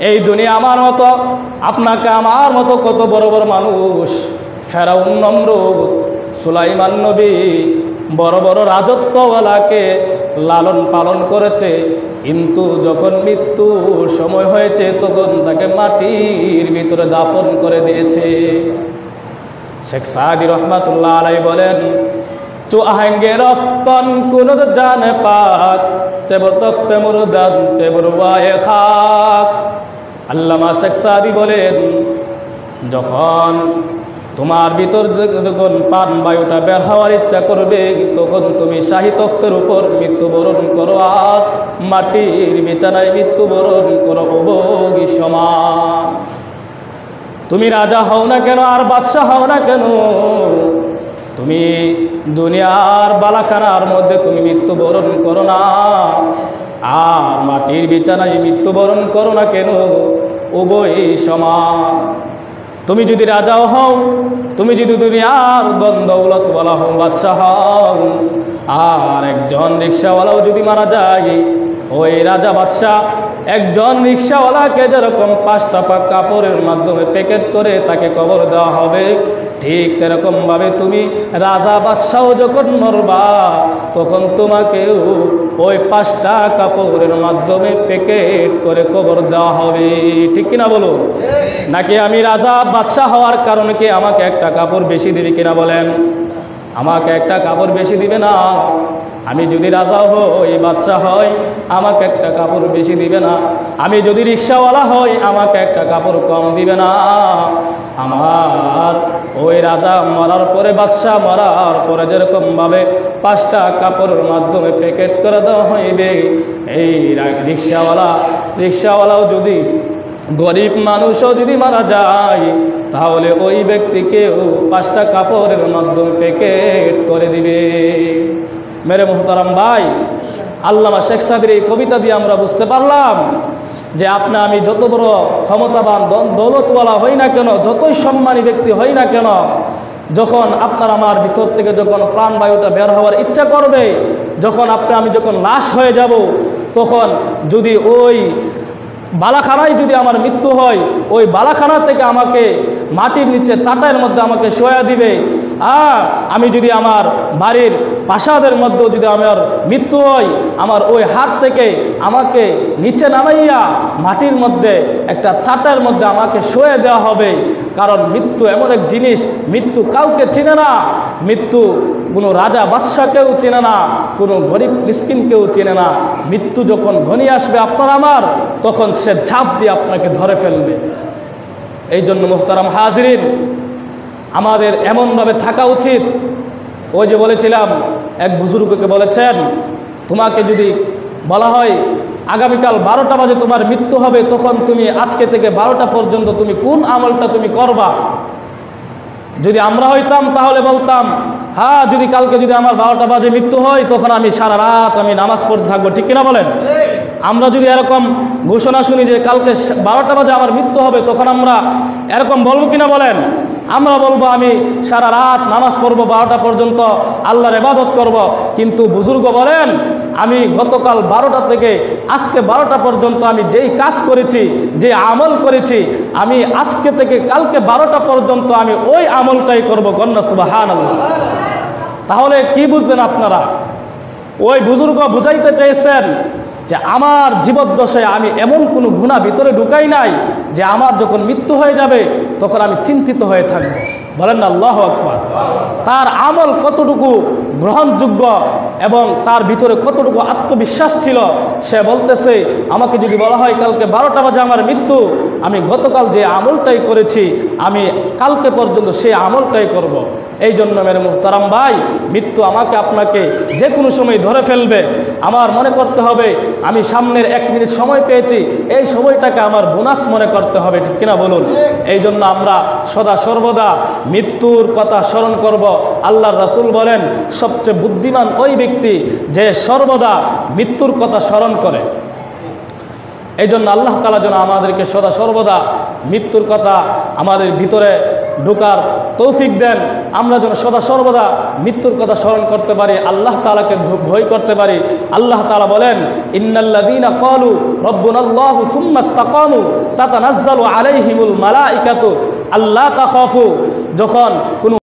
এই দুনিয়া আমার মতো, আপনাকে আমার মতো কত বড় বড় মানুষ, ফেরাউন, নমরুদ, সুলাইমান নবী বড় বড় রাজত্বওয়ালাকে লালন পালন করেছে, কিন্তু যখন মৃত্যুর সময় হয়েছে তখন তাকে মাটির ভিতরে দাফন করে দিয়েছে। শেখ সাদি রহমাতুল্লাহ আলাইহি বলেন, চু আহেঙ্গে রফতন কুনুদ জানে পাক চেবর তখতে মুরদান চেবর ওয়ায়ে খাক। আল্লামা শেখ সাদি বলেন, যখন তোমার ভিতর যখন প্রাণ বায়ুটা বের হওয়ার ইচ্ছা করবে তখন তুমি শাহী তখতের উপর মৃত্যুবরণ করো, আর মাটির বিছানায় মৃত্যুবরণ করো অভোগী সমান। তুমি রাজা হও না কেন আর বাদশাহ হও না কেন, তুমি দুনিয়ার বালাখানার মধ্যে তুমি মৃত্যুবরণ করো না, আর মাটির বিছানায় মৃত্যুবরণ করো না কেন, উভয় সমান। তুমি যদি রাজাও হও, তুমি যদি দুনিয়ার দ্বন্দ্বৌলত বলা হও, বাদশাহ হও, আর একজন রিক্সাওয়ালাও যদি মারা যায়, ওই রাজা বাদশাহ একজন রিক্সাওয়ালাকে যেরকম 5টা কাপড়ের মাধ্যমে প্যাকেট করে তাকে কবর দেওয়া হবে, ঠিক তেরকমভাবে তুমি রাজা বাদশাহ যখন মরবা তখন তোমাকেও ওই 5টা কাপড়ের মাধ্যমে প্যাকেট করে কবর দেওয়া হবে। ঠিক কিনা বলো? নাকি আমি রাজা বাদশাহ হওয়ার কারণে কি আমাকে একটা কাপড় বেশি দিবে কিনা বলেন? আমাকে একটা কাপড় বেশি দিবে না। আমি যদি রাজা হই, বাদশাহ হই, আমাকে একটা কাপড় বেশি দিবে না। আমি যদি রিক্সাওয়ালা হই, আমাকে একটা কাপড় কম দিবে না। আমার ওই রাজা মরার পরে, বাদশাহ মরার পরে যেরকমভাবে 5টা কাপড়ের মাধ্যমে প্যাকেট করে দেওয়া হইবে, এই রিক্সাওয়ালাও যদি গরিব মানুষও যদি মারা যায় তাহলে ওই ব্যক্তিকেও 5টা কাপড়ের মাধ্যমে প্যাকেট করে দিবে। মেরে মোহতারাম ভাই, আল্লামা শেখ সাদির এই কবিতা দিয়ে আমরা বুঝতে পারলাম যে আমি যত বড় ক্ষমতাবান দৌলতওয়ালা হই না কেন, যতই সম্মানী ব্যক্তি হই না কেন, যখন আপনার আমার ভিতর থেকে যখন প্রাণবায়ুটা বের হওয়ার ইচ্ছা করবে, যখন আমি যখন লাশ হয়ে যাব, তখন যদি ওই বালাখানায় যদি আমার মৃত্যু হয়, ওই বালাখানা থেকে আমাকে মাটির নিচে চাটাইয়ের মধ্যে আমাকে শোয়া দিবে। আমি যদি আমার বাড়ির প্রাসাদের মধ্যে যদি আমার মৃত্যু হয়, আমার ওই হাত থেকে আমাকে নিচে নামাইয়া মাটির মধ্যে একটা চাটাইয়ের মধ্যে আমাকে শোয়া দেওয়া হবে। কারণ মৃত্যু এমন এক জিনিস, মৃত্যু কাউকে চিনে না। মৃত্যু কোনো রাজা বাদশাকেও চেনে না, কোনো গরিব মিসকিনকেও চেনে না। মৃত্যু যখন ঘনিয়ে আসবে আপনার আমার, তখন সে ঝাঁপ দিয়ে আপনাকে ধরে ফেলবে। এই জন্য মুহতারাম হাজিরিন, আমাদের এমনভাবে থাকা উচিত। ওই যে বলেছিলাম, এক বুজুর্গকে বলেছেন, তোমাকে যদি বলা হয় আগামীকাল 12টা বাজে তোমার মৃত্যু হবে, তখন তুমি আজকে থেকে 12টা পর্যন্ত তুমি কোন আমলটা তুমি করবা? যদি আমরা হইতাম তাহলে বলতাম, হ্যাঁ, যদি কালকে যদি আমার 12টা বাজে মৃত্যু হয় তখন আমি সারা রাত আমি নামাজ পড়তে থাকবো। ঠিক কিনা বলেন? আমরা যদি এরকম ঘোষণা শুনি যে কালকে 12টা বাজে আমার মৃত্যু হবে, তখন আমরা এরকম বলবো কিনা বলেন? আমরা বলবো আমি সারা রাত নামাজ পড়বো, 12টা পর্যন্ত আল্লাহর ইবাদত করব। কিন্তু বুজুর্গ বলেন, আমি গতকাল 12টা থেকে আজকে 12টা পর্যন্ত আমি যেই কাজ করেছি, যে আমল করেছি, আমি আজকে থেকে কালকে 12টা পর্যন্ত আমি ওই আমলটাই করবো। কন্যা সুবহানাল্লাহ। তাহলে কি বুঝলেন আপনারা? ওই বুজুর্গ বুঝাইতে চেয়েছেন যে আমার জীবদ্দশায় আমি এমন কোনো গুনাহ ভিতরে ঢুকাই নাই যে আমার যখন মৃত্যু হয়ে যাবে তখন আমি চিন্তিত হয়ে থাকবো। বলেন না আল্লাহু আকবার। তার আমল কতটুকু গ্রহণযোগ্য এবং তার ভিতরে কতটুকু আত্মবিশ্বাস ছিল। সে বলতেছে, আমাকে যদি বলা হয় কালকে 12টা বাজে আমার মৃত্যু, আমি গতকাল যে আমলটাই করেছি আমি কালকে পর্যন্ত সেই আমলটাই করব। এই জন্য মেরে মুহতারাম ভাই, মৃত্যু আমাকে আপনাকে যে কোনো সময় ধরে ফেলবে। আমার মনে করতে হবে আমি সামনের 1 মিনিট সময় পেয়েছি, এই সময়টাকে আমার বোনাস মনে করতে হবে। ঠিক কিনা বলুন? এই জন্য আমরা সদা সর্বদা মৃত্যুর কথা স্মরণ করব। আল্লাহর রাসূল বলেন, সবচেয়ে বুদ্ধিমান ওই ব্যক্তি যে সর্বদা মৃত্যুর কথা স্মরণ করে। এই জন্য আল্লাহ তাআলা যেন আমাদেরকে সদা সর্বদা মৃত্যুর কথা আমাদের ভিতরে ঢোকার তৌফিক দেন। আমরা যেন সদা সর্বদা মৃত্যুর কথা স্মরণ করতে পারি, আল্লাহ তাআলাকে ভয় করতে পারি। আল্লাহ তাআলা বলেন, ইন্নাল্লাযীনা ক্বালু রাব্বুনাল্লাহু সুম্মা ইসতাকামু তাতানাজ্জালু আলাইহিমুল মালাইকাতু আল্লা তাখাফু। যখন কোনো